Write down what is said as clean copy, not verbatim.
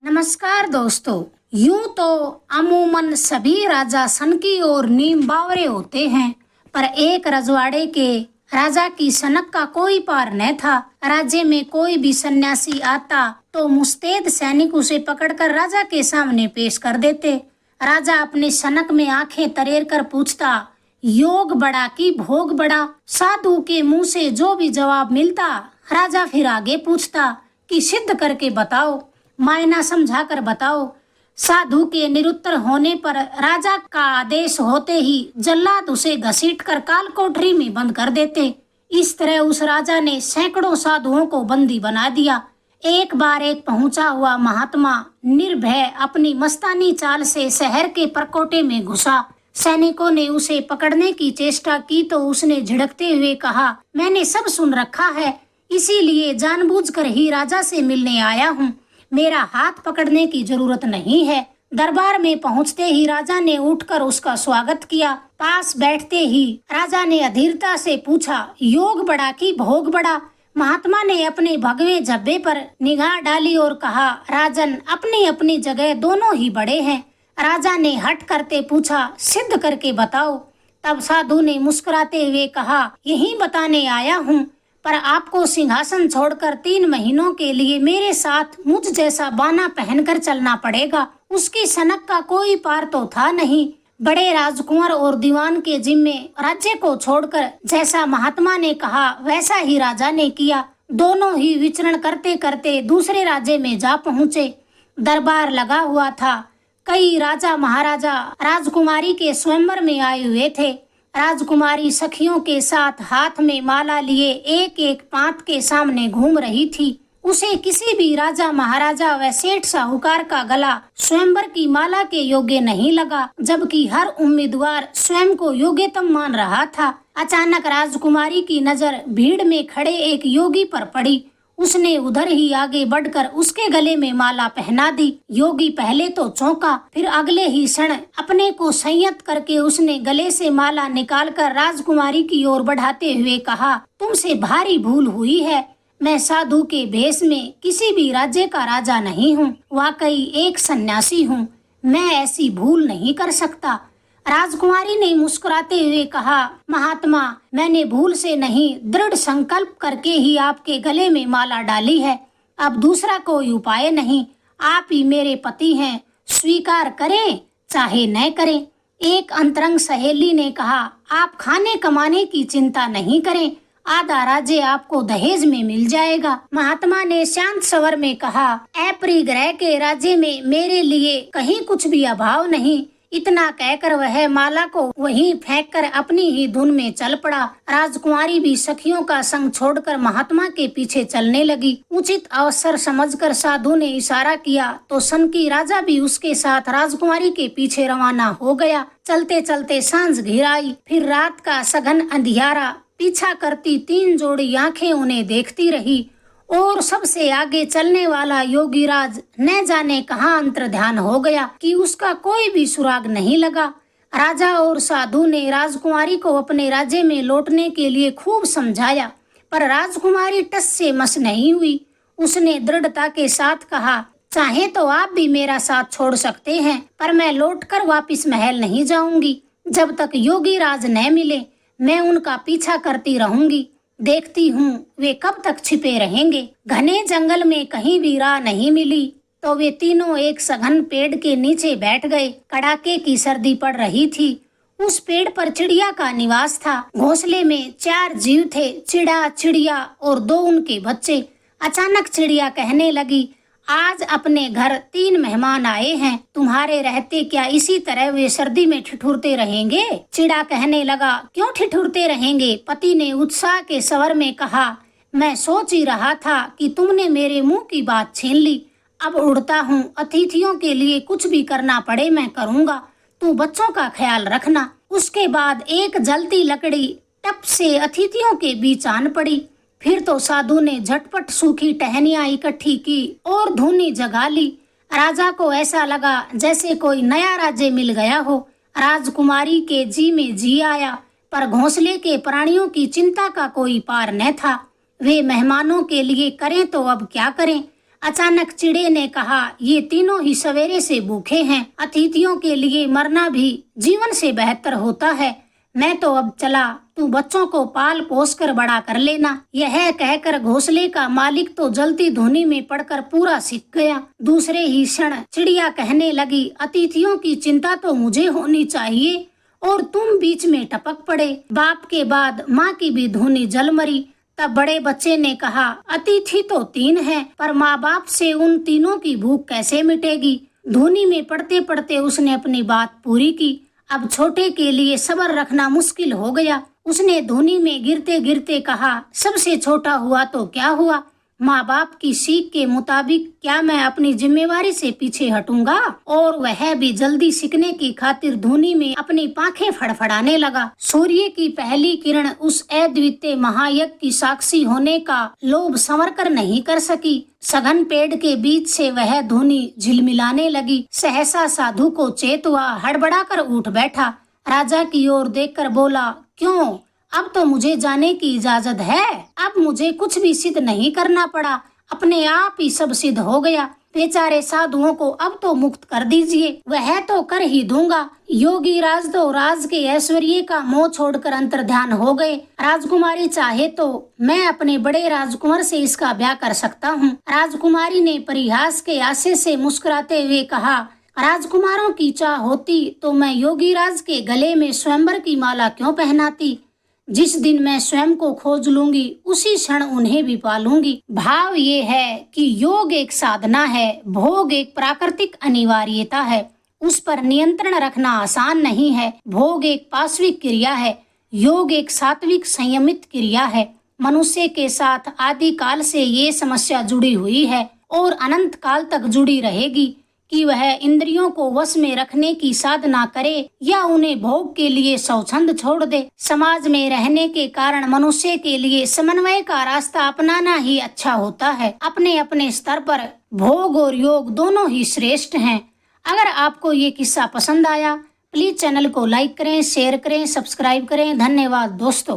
नमस्कार दोस्तों। यूं तो अमूमन सभी राजा सन की और नीम बावरे होते हैं, पर एक रजवाड़े के राजा की सनक का कोई पार न था। राज्य में कोई भी सन्यासी आता तो मुस्तैद सैनिक उसे पकड़कर राजा के सामने पेश कर देते। राजा अपने सनक में आंखें तरेर कर पूछता, योग बड़ा कि भोग बड़ा। साधु के मुंह से जो भी जवाब मिलता, राजा फिर आगे पूछता कि सिद्ध करके बताओ, मायना समझा कर बताओ। साधु के निरुत्तर होने पर राजा का आदेश होते ही जल्लाद उसे घसीटकर काल कोठरी में बंद कर देते। इस तरह उस राजा ने सैकड़ों साधुओं को बंदी बना दिया। एक बार एक पहुंचा हुआ महात्मा निर्भय अपनी मस्तानी चाल से शहर के परकोटे में घुसा। सैनिकों ने उसे पकड़ने की चेष्टा की तो उसने झिड़कते हुए कहा, मैंने सब सुन रखा है, इसीलिए जानबूझकर ही राजा से मिलने आया हूँ। मेरा हाथ पकड़ने की जरूरत नहीं है। दरबार में पहुंचते ही राजा ने उठकर उसका स्वागत किया। पास बैठते ही राजा ने अधीरता से पूछा, योग बड़ा कि भोग बड़ा। महात्मा ने अपने भगवे जब्बे पर निगाह डाली और कहा, राजन, अपनी अपनी जगह दोनों ही बड़े हैं। राजा ने हट करते पूछा, सिद्ध करके बताओ। तब साधु ने मुस्कुराते हुए कहा, यही बताने आया हूँ, पर आपको सिंहासन छोड़कर 3 महीनों के लिए मेरे साथ मुझ जैसा बाना पहनकर चलना पड़ेगा। उसकी सनक का कोई पार तो था नहीं। बड़े राजकुंवर और दीवान के जिम्मे राज्य को छोड़कर जैसा महात्मा ने कहा वैसा ही राजा ने किया। दोनों ही विचरण करते करते दूसरे राज्य में जा पहुँचे। दरबार लगा हुआ था। कई राजा महाराजा राजकुमारी के स्वयंवर में आए हुए थे। राजकुमारी सखियों के साथ हाथ में माला लिए एक एक पांत के सामने घूम रही थी। उसे किसी भी राजा महाराजा व सेठ साहूकार का गला स्वयंवर की माला के योग्य नहीं लगा, जबकि हर उम्मीदवार स्वयं को योग्यतम मान रहा था। अचानक राजकुमारी की नजर भीड़ में खड़े एक योगी पर पड़ी। उसने उधर ही आगे बढ़कर उसके गले में माला पहना दी। योगी पहले तो चौंका, फिर अगले ही क्षण अपने को संयत करके उसने गले से माला निकालकर राजकुमारी की ओर बढ़ाते हुए कहा, तुमसे भारी भूल हुई है। मैं साधु के भेष में किसी भी राज्य का राजा नहीं हूँ, वाकई एक सन्यासी हूँ। मैं ऐसी भूल नहीं कर सकता। राजकुमारी ने मुस्कुराते हुए कहा, महात्मा, मैंने भूल से नहीं, दृढ़ संकल्प करके ही आपके गले में माला डाली है। अब दूसरा कोई उपाय नहीं। आप ही मेरे पति हैं, स्वीकार करें चाहे न करें। एक अंतरंग सहेली ने कहा, आप खाने कमाने की चिंता नहीं करें, आधा राज्य आपको दहेज में मिल जाएगा। महात्मा ने शांत स्वर में कहा, अपरिग्रह के राज्य में मेरे लिए कहीं कुछ भी अभाव नहीं। इतना कहकर वह माला को वहीं फेंककर अपनी ही धुन में चल पड़ा। राजकुमारी भी सखियों का संग छोड़कर महात्मा के पीछे चलने लगी। उचित अवसर समझकर साधु ने इशारा किया तो सन की राजा भी उसके साथ राजकुमारी के पीछे रवाना हो गया। चलते चलते सांझ घिर आई। फिर रात का सघन अंधियारा। पीछा करती 3 जोड़ी आंखें उन्हें देखती रही और सबसे आगे चलने वाला योगीराज न जाने कहां अंतर ध्यान हो गया कि उसका कोई भी सुराग नहीं लगा। राजा और साधु ने राजकुमारी को अपने राज्य में लौटने के लिए खूब समझाया, पर राजकुमारी टस से मस नहीं हुई। उसने दृढ़ता के साथ कहा, चाहे तो आप भी मेरा साथ छोड़ सकते हैं, पर मैं लौटकर वापिस महल नहीं जाऊंगी। जब तक योगीराज न मिले मैं उनका पीछा करती रहूंगी। देखती हूँ वे कब तक छिपे रहेंगे। घने जंगल में कहीं भी राह नहीं मिली तो वे तीनों एक सघन पेड़ के नीचे बैठ गए। कड़ाके की सर्दी पड़ रही थी। उस पेड़ पर चिड़िया का निवास था। घोंसले में 4 जीव थे, चिड़ा, चिड़िया और 2 उनके बच्चे। अचानक चिड़िया कहने लगी, आज अपने घर 3 मेहमान आए हैं, तुम्हारे रहते क्या इसी तरह वे सर्दी में ठिठुरते रहेंगे? चिड़ा कहने लगा, क्यों ठिठुरते रहेंगे? पति ने उत्साह के स्वर में कहा, मैं सोच ही रहा था कि तुमने मेरे मुंह की बात छीन ली। अब उड़ता हूँ, अतिथियों के लिए कुछ भी करना पड़े मैं करूँगा, तू बच्चों का ख्याल रखना। उसके बाद एक जलती लकड़ी टप से अतिथियों के बीच आन पड़ी। फिर तो साधु ने झटपट सूखी टहनियां इकट्ठी की और धुनी जगा ली। राजा को ऐसा लगा जैसे कोई नया राज्य मिल गया हो। राजकुमारी के जी में जी आया, पर घोंसले के प्राणियों की चिंता का कोई पार न था। वे मेहमानों के लिए करें तो अब क्या करें। अचानक चिड़े ने कहा, ये तीनों ही सवेरे से भूखे हैं। अतिथियों के लिए मरना भी जीवन से बेहतर होता है। मैं तो अब चला, तू बच्चों को पाल पोस कर बड़ा कर लेना। यह कहकर घोंसले का मालिक तो जलती धुनी में पड़कर पूरा सीख गया। दूसरे ही क्षण चिड़िया कहने लगी, अतिथियों की चिंता तो मुझे होनी चाहिए और तुम बीच में टपक पड़े। बाप के बाद माँ की भी धुनी जल मरी। तब बड़े बच्चे ने कहा, अतिथि तो 3 हैं, पर माँ बाप से उन तीनों की भूख कैसे मिटेगी। धुनी में पड़ते पड़ते उसने अपनी बात पूरी की। अब छोटे के लिए सब्र रखना मुश्किल हो गया। उसने धुनी में गिरते गिरते कहा, सबसे छोटा हुआ तो क्या हुआ, माँ बाप की सीख के मुताबिक क्या मैं अपनी जिम्मेवारी से पीछे हटूंगा। और वह भी जल्दी सीखने की खातिर धुनी में अपनी पाखें फड़फड़ाने लगा। सूर्य की पहली किरण उस अद्वितीय महायज्ञ की साक्षी होने का लोभ संवर कर नहीं कर सकी। सघन पेड़ के बीच से वह धुनी झिलमिलाने लगी। सहसा साधु को चेत हुआ, हड़बड़ा कर उठ बैठा। राजा की ओर देखकर बोला, क्यों, अब तो मुझे जाने की इजाजत है। अब मुझे कुछ भी सिद्ध नहीं करना पड़ा, अपने आप ही सब सिद्ध हो गया। बेचारे साधुओं को अब तो मुक्त कर दीजिए। वह तो कर ही दूंगा। योगी राज तो राज के ऐश्वर्य का मोह छोड़कर अंतर्ध्यान हो गए। राजकुमारी चाहे तो मैं अपने बड़े राजकुमार से इसका ब्याह कर सकता हूँ। राजकुमारी ने परिहास के आशे से मुस्कुराते हुए कहा, राजकुमारों की चाह होती तो मैं योगी राज के गले में स्वयंवर की माला क्यों पहनाती। जिस दिन मैं स्वयं को खोज लूंगी उसी क्षण उन्हें भी पालूंगी। भाव ये है कि योग एक साधना है, भोग एक प्राकृतिक अनिवार्यता है। उस पर नियंत्रण रखना आसान नहीं है। भोग एक पाश्विक क्रिया है, योग एक सात्विक संयमित क्रिया है। मनुष्य के साथ आदि काल से ये समस्या जुड़ी हुई है और अनंत काल तक जुड़ी रहेगी कि वह इंद्रियों को वश में रखने की साधना करे या उन्हें भोग के लिए स्वच्छंद छोड़ दे। समाज में रहने के कारण मनुष्य के लिए समन्वय का रास्ता अपनाना ही अच्छा होता है। अपने अपने स्तर पर भोग और योग दोनों ही श्रेष्ठ हैं। अगर आपको ये किस्सा पसंद आया, प्लीज चैनल को लाइक करें, शेयर करें, सब्सक्राइब करें। धन्यवाद दोस्तों।